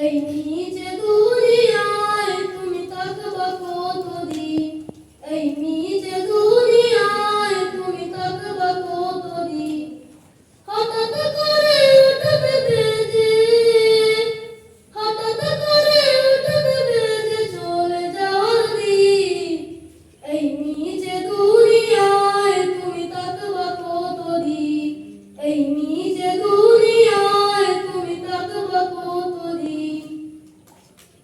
এই নিচে দুনিয়ায় তুমি তাকবা কতদিন, এই নিচে দুনিয়ায় তুমি তাকবা কতদিন। হঠাৎ করে উঠবে বেজে, হঠাৎ করে উঠবে বেজে চলে যাওয়ার দিন। এই নিচে দুনিয়ায় তুমি তাকবা কতদিন, এই নিচে দুনিয়ায় তুমি তাকবা কতদিন।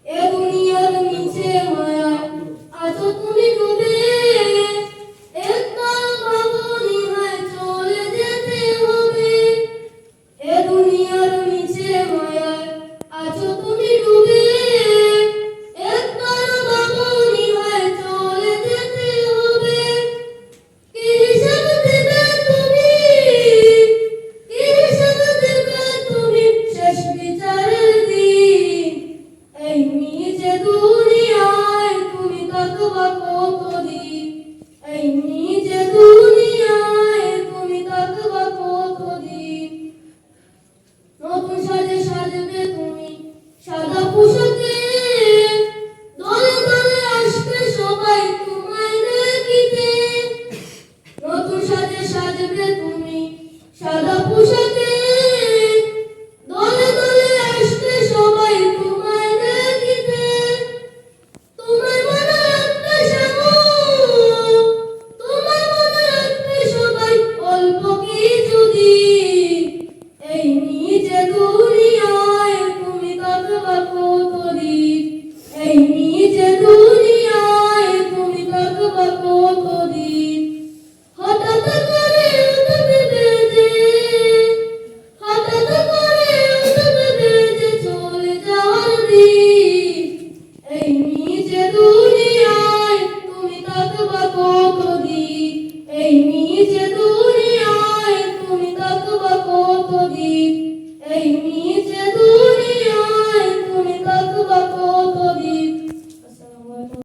এ দুনিয়ার নিচে মায়ায় আছো তুমি ডুবে, একবার ভাবনি হায় চলে যেতে হবে। এ দুনিয়ার নিচে মায়ায় আছো তুমি ডুবে, একবার ভাবনি হায় চলে যেতে হবে। কি হিসাব দেবে তুমি, কি হিসাব দেবে তুমি শেষ বিচারের দিন। এই নিচে দুনিয়ায় তুমি তাকবা কতদিন, এই নিচে দুনিয়ায় তুমি তাকবা কতদিন। নতুন সাজে সাজবে তুমি সাদা পোশাকে, দলে দলে আসবে সবাই তোমায় দেখিতে। নতুন সাজে সাজবে তুমি সাদা